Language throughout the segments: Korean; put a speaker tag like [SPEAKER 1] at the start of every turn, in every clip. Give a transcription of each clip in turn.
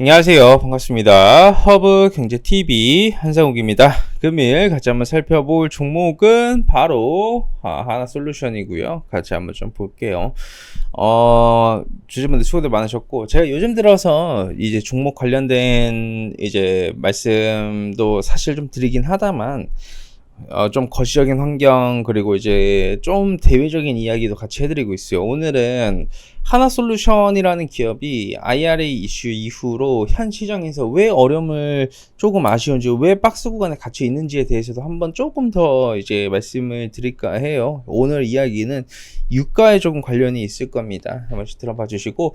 [SPEAKER 1] 안녕하세요. 반갑습니다. 허브경제TV 한상욱입니다. 금일 같이 한번 살펴볼 종목은 바로 하나솔루션이고요. 같이 한번 좀 볼게요. 주주분들 수고들 많으셨고, 제가 요즘 들어서 이제 종목 관련된 이제 말씀도 사실 좀 드리긴 하다만, 좀 거시적인 환경, 그리고 이제 좀 대외적인 이야기도 같이 해드리고 있어요. 오늘은 하나솔루션이라는 기업이 IRA 이슈 이후로 현 시장에서 왜 어려움을 조금 아쉬운지, 왜 박스 구간에 갇혀 있는지에 대해서도 한번 조금 더 이제 말씀을 드릴까 해요. 오늘 이야기는 유가에 조금 관련이 있을 겁니다. 한 번씩 들어봐 주시고,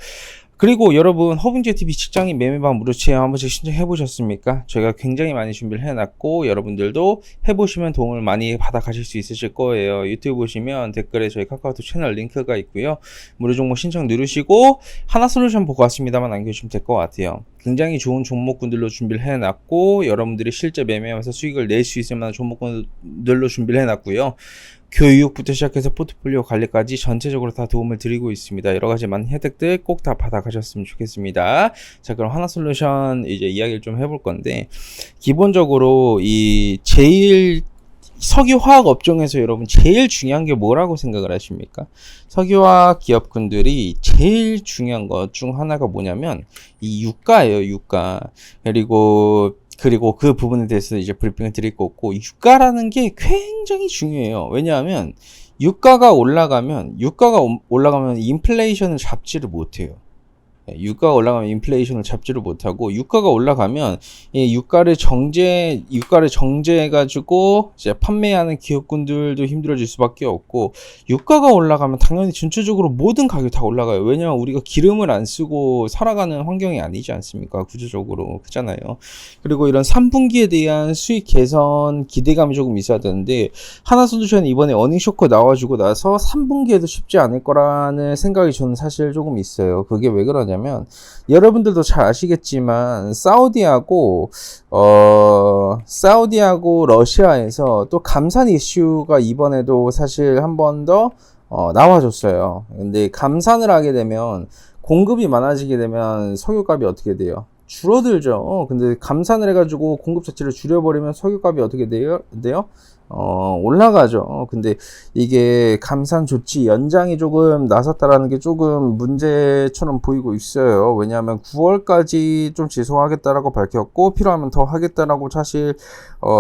[SPEAKER 1] 그리고 여러분, 허브경제TV 직장인 매매방 무료 체험 한 번씩 신청해 보셨습니까? 저희가 굉장히 많이 준비를 해놨고, 여러분들도 해보시면 도움을 많이 받아 가실 수 있으실 거예요. 유튜브 보시면 댓글에 저희 카카오톡 채널 링크가 있고요. 무료 종목 신청 누르시고 하나솔루션 보고 왔습니다만 남겨주시면 될 것 같아요. 굉장히 좋은 종목군들로 준비를 해놨고, 여러분들이 실제 매매하면서 수익을 낼 수 있을 만한 종목군들로 준비를 해놨고요. 교육부터 시작해서 포트폴리오 관리까지 전체적으로 다 도움을 드리고 있습니다. 여러 가지 많은 혜택들 꼭 다 받아가셨으면 좋겠습니다. 자, 그럼 하나솔루션 이제 이야기를 좀 해볼 건데, 기본적으로 이 제일 석유화학 업종에서 여러분 제일 중요한 게 뭐라고 생각을 하십니까? 석유화학 기업군들이 제일 중요한 것 중 하나가 뭐냐면 이 유가예요, 유가. 그리고 그 부분에 대해서 이제 브리핑을 드릴 거고, 유가라는 게 굉장히 중요해요. 왜냐하면 유가가 올라가면 인플레이션을 잡지를 못해요. 유가가 올라가면 인플레이션을 잡지를 못하고, 유가가 올라가면 유가를 정제해가지고 이제 판매하는 기업군들도 힘들어질 수밖에 없고, 유가가 올라가면 당연히 전체적으로 모든 가격이 다 올라가요. 왜냐면 우리가 기름을 안 쓰고 살아가는 환경이 아니지 않습니까? 구조적으로 그렇잖아요. 그리고 이런 3분기에 대한 수익 개선 기대감이 조금 있어야 되는데, 하나솔루션이 이번에 어닝 쇼크 나와주고 나서 3분기에도 쉽지 않을 거라는 생각이 저는 사실 조금 있어요. 그게 왜 그러냐면, 여러분들도 잘 아시겠지만 사우디하고 러시아에서 또 감산 이슈가 이번에도 사실 한 번 더 나와줬어요. 근데 감산을 하게 되면, 공급이 많아지게 되면 석유값이 어떻게 돼요? 줄어들죠. 근데 감산을 해가지고 공급 자체를 줄여버리면 석유값이 어떻게 돼요? 올라가죠. 근데 이게 감산 조치 연장이 조금 나섰다라는 게 조금 문제처럼 보이고 있어요. 왜냐하면 9월까지 좀 지속하겠다라고 밝혔고, 필요하면 더 하겠다라고 사실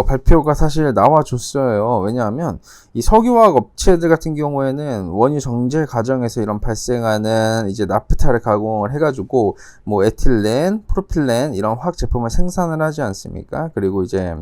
[SPEAKER 1] 발표가 사실 나와줬어요. 왜냐하면 이 석유화학 업체들 같은 경우에는 원유 정제 과정에서 이런 발생하는 이제 나프타를 가공을 해가지고 뭐 에틸렌, 프로필렌 이런 화학 제품을 생산을 하지 않습니까? 그리고 이제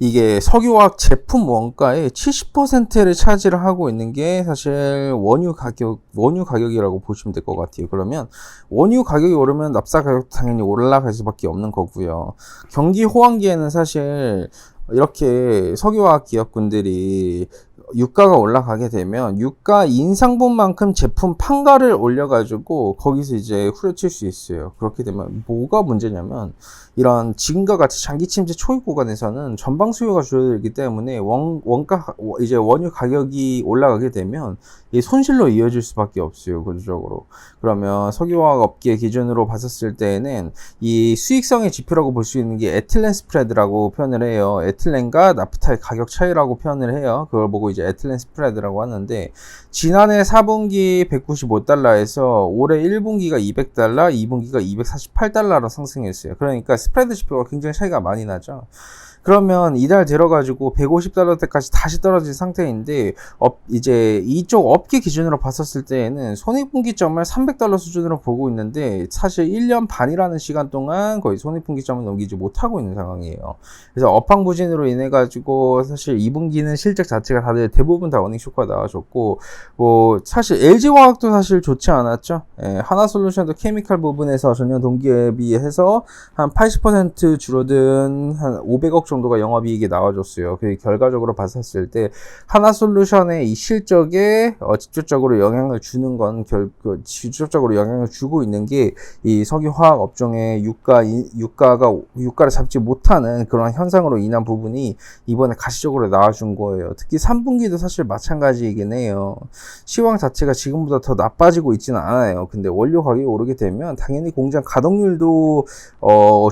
[SPEAKER 1] 이게 석유화학 제품 원가의 70%를 차지를 하고 있는 게 사실 원유 가격이라고 보시면 될 것 같아요. 그러면 원유 가격이 오르면 납사 가격도 당연히 올라갈 수밖에 없는 거고요. 경기 호황기에는 사실 이렇게 석유화학 기업군들이 유가가 올라가게 되면 유가 인상분만큼 제품 판가를 올려가지고 거기서 이제 후려칠 수 있어요. 그렇게 되면 뭐가 문제냐면, 이런 지금과 같이 장기 침체 초입 구간에서는 전방 수요가 줄어들기 때문에 이제 원유 가격이 올라가게 되면 이 손실로 이어질 수밖에 없어요, 구조적으로. 그러면 석유화학 업계 기준으로 봤었을 때에는 이 수익성의 지표라고 볼 수 있는 게 에틸렌 스프레드라고 표현을 해요. 에틸렌과 나프타의 가격 차이라고 표현을 해요. 그걸 보고 이제 에틸렌 스프레드라고 하는데, 지난해 4분기 195달러에서 올해 1분기가 200달러, 2분기가 248달러로 상승했어요. 그러니까 스프레드 지표가 굉장히 차이가 많이 나죠. 그러면 이달 들어가지고 150달러대까지 다시 떨어진 상태인데, 이제 이쪽 업계 기준으로 봤었을 때에는 손익분기점을 300달러 수준으로 보고 있는데, 사실 1년 반이라는 시간 동안 거의 손익분기점을 넘기지 못하고 있는 상황이에요. 그래서 업황부진으로 인해 가지고 사실 2분기는 실적 자체가 다들 대부분 다 어닝 쇼크가 나와줬고, 뭐 사실 LG화학도 사실 좋지 않았죠. 하나솔루션도 케미칼 부분에서 전년 동기에 비해서 한 80% 줄어든 한 500억 정도가 영업이익이 나와줬어요. 그 결과적으로 봤었을 때 하나솔루션의 이 실적에 직접적으로 영향을 주는 건 직접적으로 영향을 주고 있는 게 이 석유화학 업종의 유가를 잡지 못하는 그런 현상으로 인한 부분이 이번에 가시적으로 나와준 거예요. 특히 3분기도 사실 마찬가지이긴 해요. 시황 자체가 지금보다 더 나빠지고 있지는 않아요. 근데 원료 가격이 오르게 되면 당연히 공장 가동률도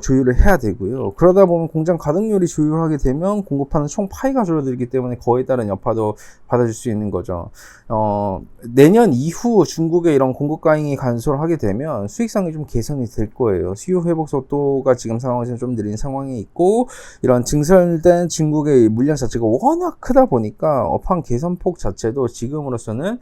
[SPEAKER 1] 조율을 해야 되고요. 그러다 보면 공장 가동률이 조율하게 되면 공급하는 총 파이가 줄어들기 때문에 그에 따른 여파도 받아줄 수 있는 거죠. 내년 이후 중국의 이런 공급 과잉이 감소를 하게 되면 수익성이 좀 개선이 될 거예요. 수요 회복 속도가 지금 상황에서는 좀 느린 상황이 있고, 이런 증설된 중국의 물량 자체가 워낙 크다 보니까 업황 개선폭 자체도 지금으로서는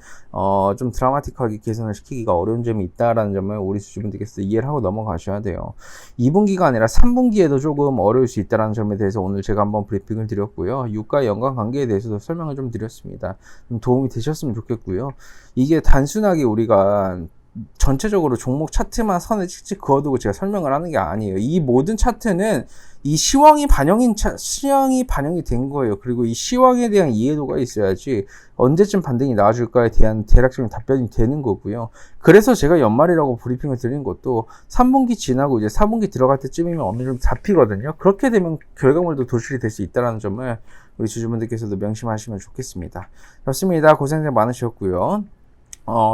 [SPEAKER 1] 좀 드라마틱하게 개선을 시키기가 어려운 점이 있다라는 점을 우리 주주분들께서 이해를 하고 넘어가셔야 돼요. 2분기가 아니라 3분기에도 조금 어려울 수 있다는 점에 대해서 오늘 제가 한번 브리핑을 드렸고요. 유가 연관 관계에 대해서도 설명을 좀 드렸습니다. 좀 도움이 되셨으면 좋겠고요. 이게 단순하게 우리가 전체적으로 종목 차트만 선을 찍찍 그어두고 제가 설명을 하는 게 아니에요. 이 모든 차트는 이 시황이 반영이 된 거예요. 그리고 이 시황에 대한 이해도가 있어야지 언제쯤 반등이 나와줄까에 대한 대략적인 답변이 되는 거고요. 그래서 제가 연말이라고 브리핑을 드린 것도 3분기 지나고 이제 4분기 들어갈 때쯤이면 어느 정도 잡히거든요. 그렇게 되면 결과물도 도출이 될 수 있다는 점을 우리 주주분들께서도 명심하시면 좋겠습니다. 좋습니다. 고생들 많으셨고요.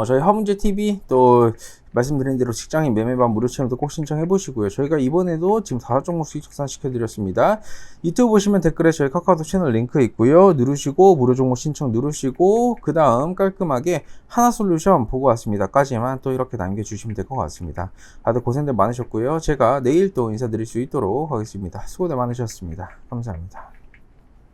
[SPEAKER 1] 저희 화문제TV 또 말씀드린 대로 직장인 매매반 무료 체험도 꼭 신청해 보시고요. 저희가 이번에도 지금 5종목 수익 적산 시켜드렸습니다. 유튜브 보시면 댓글에 저희 카카오톡 채널 링크 있고요. 누르시고 무료 종목 신청 누르시고 그 다음 깔끔하게 하나솔루션 보고 왔습니다까지만 또 이렇게 남겨주시면 될 것 같습니다. 다들 고생들 많으셨고요. 제가 내일 또 인사드릴 수 있도록 하겠습니다. 수고들 많으셨습니다. 감사합니다.